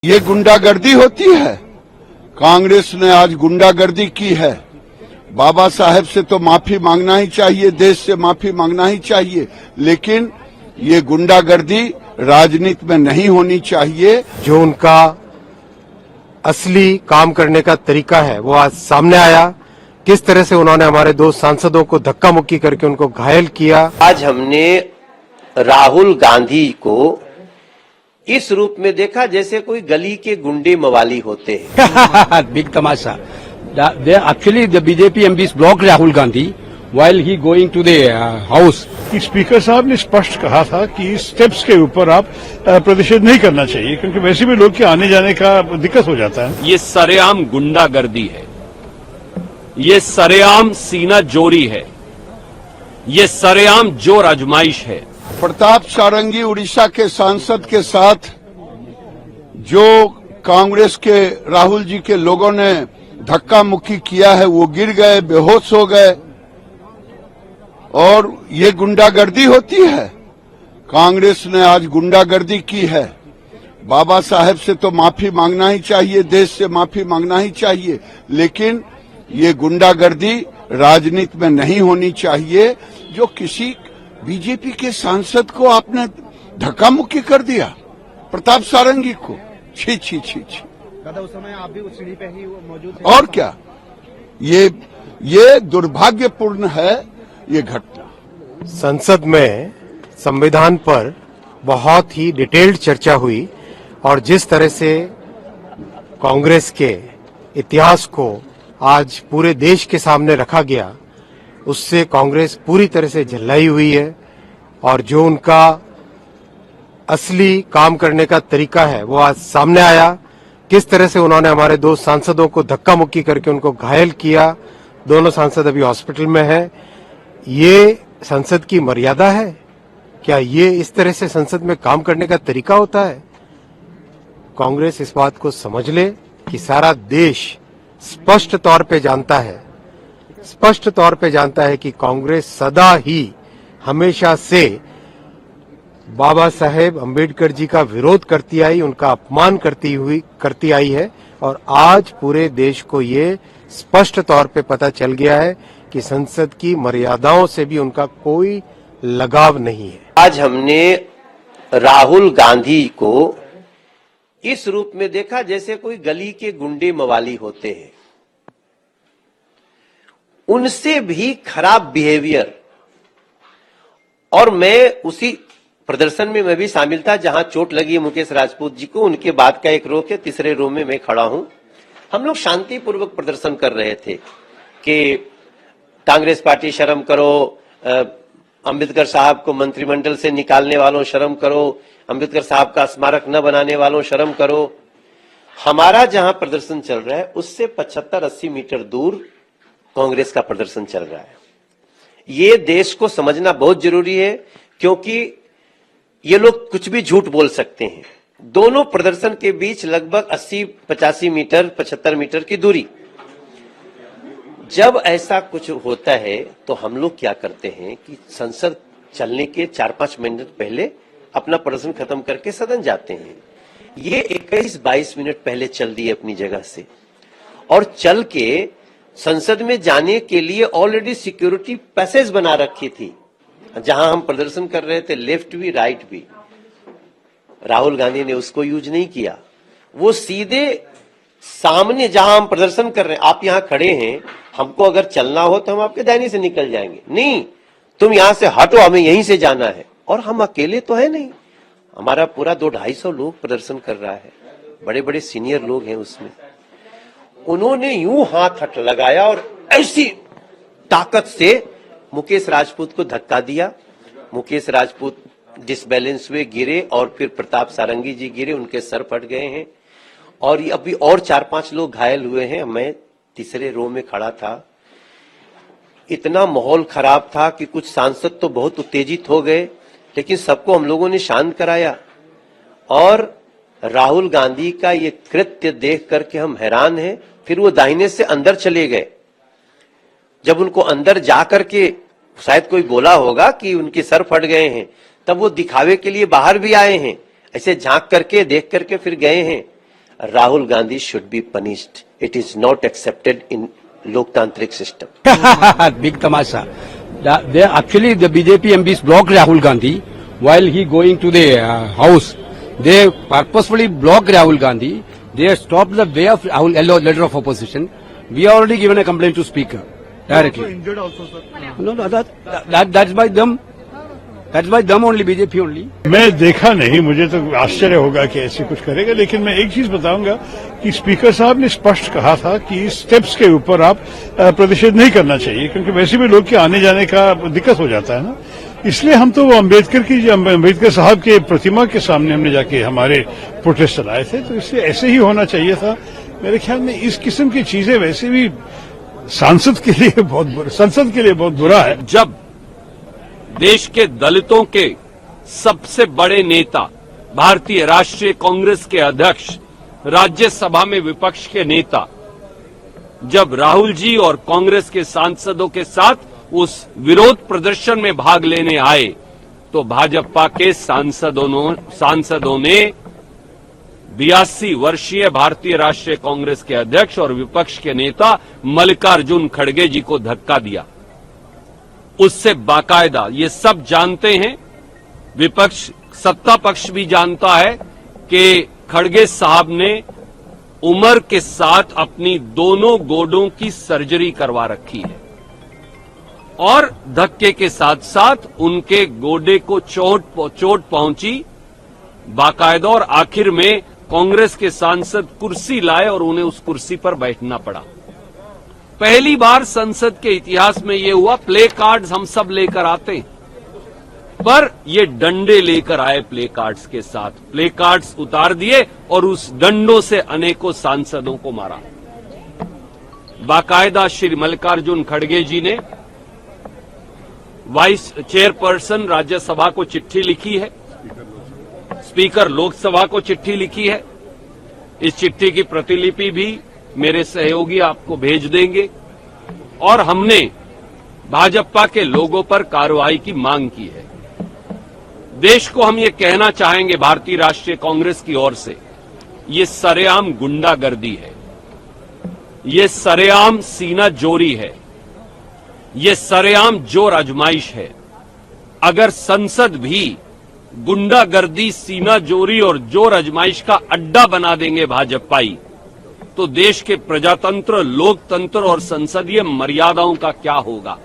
ये गुंडागर्दी होती है। कांग्रेस ने आज गुंडागर्दी की है। बाबा साहेब से तो माफी मांगना ही चाहिए, देश से माफी मांगना ही चाहिए, लेकिन ये गुंडागर्दी राजनीति में नहीं होनी चाहिए। जो उनका असली काम करने का तरीका है वो आज सामने आया। किस तरह से उन्होंने हमारे दो सांसदों को धक्का मुक्की करके उनको घायल किया। आज हमने राहुल गांधी को इस रूप में देखा जैसे कोई गली के गुंडे मवाली होते हैं। Big tamasha. Actually, the BJP MPs blocked Rahul Gandhi while he going to the house. Speaker साहब ने स्पष्ट कहा था कि स्टेप्स के ऊपर आप प्रतिषेध नहीं करना चाहिए, क्योंकि वैसे भी लोग के आने जाने का दिक्कत हो जाता है। ये सरेआम गुंडागर्दी है, ये सरेआम सीना जोरी है, ये सरेआम जोर आजमाइश है। प्रताप सारंगी उड़ीसा के सांसद के साथ जो कांग्रेस के राहुल जी के लोगों ने धक्का मुक्की किया है, वो गिर गए, बेहोश हो गए, और ये गुंडागर्दी होती है। कांग्रेस ने आज गुंडागर्दी की है। बाबा साहेब से तो माफी मांगना ही चाहिए, देश से माफी मांगना ही चाहिए, लेकिन ये गुंडागर्दी राजनीति में नहीं होनी चाहिए। जो किसी बीजेपी के सांसद को आपने धक्का मुक्की कर दिया, प्रताप सारंगी को, छी छी छी छी। दादा उस समय आप भी उस सीढ़ी पे ही मौजूद थे। और क्या, ये दुर्भाग्यपूर्ण है ये घटना। संसद में संविधान पर बहुत ही डिटेल्ड चर्चा हुई और जिस तरह से कांग्रेस के इतिहास को आज पूरे देश के सामने रखा गया, उससे कांग्रेस पूरी तरह से झल्लाई हुई है। और जो उनका असली काम करने का तरीका है वो आज सामने आया। किस तरह से उन्होंने हमारे दो सांसदों को धक्का मुक्की करके उनको घायल किया। दोनों सांसद अभी हॉस्पिटल में हैं। ये संसद की मर्यादा है क्या? ये इस तरह से संसद में काम करने का तरीका होता है? कांग्रेस इस बात को समझ ले कि सारा देश स्पष्ट तौर पे जानता है कि कांग्रेस सदा ही हमेशा से बाबा साहेब अम्बेडकर जी का विरोध करती आई, उनका अपमान करती आई है। और आज पूरे देश को ये स्पष्ट तौर पे पता चल गया है कि संसद की मर्यादाओं से भी उनका कोई लगाव नहीं है। आज हमने राहुल गांधी को इस रूप में देखा जैसे कोई गली के गुंडे मवाली होते हैं। उनसे भी खराब बिहेवियर। और मैं उसी प्रदर्शन में मैं भी शामिल था जहां चोट लगी है मुकेश राजपूत जी को। उनके बाद का एक रो के तीसरे रो में मैं खड़ा हूं। हम लोग शांतिपूर्वक प्रदर्शन कर रहे थे कि कांग्रेस पार्टी शर्म करो, अंबेडकर साहब को मंत्रिमंडल से निकालने वालों शर्म करो, अंबेडकर साहब का स्मारक न बनाने वालों शर्म करो। हमारा जहां प्रदर्शन चल रहा है उससे 75-80 मीटर दूर कांग्रेस का प्रदर्शन चल रहा है। ये देश को समझना बहुत जरूरी है, क्योंकि ये लोग कुछ भी झूठ बोल सकते हैं। दोनों प्रदर्शन के बीच लगभग 80-85 मीटर 75 मीटर की दूरी। जब ऐसा कुछ होता है तो हम लोग क्या करते हैं कि संसद चलने के 4-5 मिनट पहले अपना प्रदर्शन खत्म करके सदन जाते हैं। ये 21-22 मिनट पहले चल दिए अपनी जगह से, और चल के संसद में जाने के लिए ऑलरेडी सिक्योरिटी पैसेज बना रखी थी जहां हम प्रदर्शन कर रहे थे, लेफ्ट भी राइट भी। राहुल गांधी ने उसको यूज नहीं किया। वो सीधे सामने जहां हम प्रदर्शन कर रहे हैं, आप यहां खड़े हैं, हमको अगर चलना हो तो हम आपके दाहिने से निकल जाएंगे। नहीं, तुम यहां से हटो, हमें यहीं से जाना है। और हम अकेले तो है नहीं, हमारा पूरा 200-250 लोग प्रदर्शन कर रहा है, बड़े बड़े सीनियर लोग हैं उसमें। उन्होंने यूं हाथ हट लगाया और ऐसी ताकत से मुकेश राजपूत को धक्का दिया। मुकेश राजपूत डिसबैलेंस हुए, गिरे, और फिर प्रताप सारंगी जी गिरे, उनके सर फट गए हैं। और अभी और 4-5 लोग घायल हुए हैं। मैं तीसरे रो में खड़ा था। इतना माहौल खराब था कि कुछ सांसद तो बहुत उत्तेजित हो गए, लेकिन सबको हम लोगों ने शांत कराया। और राहुल गांधी का ये कृत्य देख करके हम हैरान हैं। फिर वो दाहिने से अंदर चले गए। जब उनको अंदर जाकर के शायद कोई बोला होगा कि उनके सर फट गए हैं, तब वो दिखावे के लिए बाहर भी आए हैं, ऐसे झांक करके देख करके फिर गए हैं। Rahul Gandhi should be punished. It is not accepted in Loktantric system. Big tamasha. Actually, the BJP MPs blocked Rahul Gandhi while he going to the house. They purposefully blocked Rahul Gandhi. They stopped the way of Rahul, leader of opposition. We have already given a complaint to speaker directly. injured also, sir. No, that's by them. That's by them only, BJP only. मैं देखा नहीं, मुझे तो आश्चर्य होगा कि ऐसे कुछ करेगा, लेकिन मैं एक चीज बताऊंगा कि स्पीकर साहब ने स्पष्ट कहा था कि स्टेप्स के ऊपर आप प्रतिषेध नहीं करना चाहिए, क्योंकि वैसे भी लोग के आने जाने का दिक्कत हो जाता है ना। इसलिए हम तो अम्बेडकर साहब के प्रतिमा के सामने हमने जाके हमारे प्रोटेस्ट चलाए थे, तो इसलिए ऐसे ही होना चाहिए था। मेरे ख्याल में इस किस्म की चीजें वैसे भी संसद के लिए बहुत बुरा है। जब देश के दलितों के सबसे बड़े नेता, भारतीय राष्ट्रीय कांग्रेस के अध्यक्ष, राज्यसभा में विपक्ष के नेता, जब राहुल जी और कांग्रेस के सांसदों के साथ उस विरोध प्रदर्शन में भाग लेने आए, तो भाजपा के सांसदों ने 82 वर्षीय भारतीय राष्ट्रीय कांग्रेस के अध्यक्ष और विपक्ष के नेता मल्लिकार्जुन खड़गे जी को धक्का दिया। उससे बाकायदा ये सब जानते हैं, विपक्ष सत्ता पक्ष भी जानता है कि खड़गे साहब ने उम्र के साथ अपनी दोनों गोडों की सर्जरी करवा रखी है और धक्के के साथ साथ उनके गोडे को चोट पहुंची बाकायदा, और आखिर में कांग्रेस के सांसद कुर्सी लाए और उन्हें उस कुर्सी पर बैठना पड़ा। पहली बार संसद के इतिहास में यह हुआ। प्ले कार्ड्स हम सब लेकर आते हैं, पर ये डंडे लेकर आए प्ले कार्ड्स के साथ। प्ले कार्ड्स उतार दिए और उस डंडों से अनेकों सांसदों को मारा। बाकायदा श्री मल्लिकार्जुन खड़गे जी ने वाइस चेयरपर्सन राज्यसभा को चिट्ठी लिखी है, स्पीकर लोकसभा को चिट्ठी लिखी है। इस चिट्ठी की प्रतिलिपि भी मेरे सहयोगी आपको भेज देंगे, और हमने भाजपा के लोगों पर कार्रवाई की मांग की है। देश को हम ये कहना चाहेंगे भारतीय राष्ट्रीय कांग्रेस की ओर से, ये सरेआम गुंडागर्दी है, ये सरेआम सीना जोरी है, ये सरेआम जोर आजमाइश है। अगर संसद भी गुंडागर्दी, सीना जोरी और जोर आजमाइश का अड्डा बना देंगे भाजपाई, तो देश के प्रजातंत्र, लोकतंत्र और संसदीय मर्यादाओं का क्या होगा।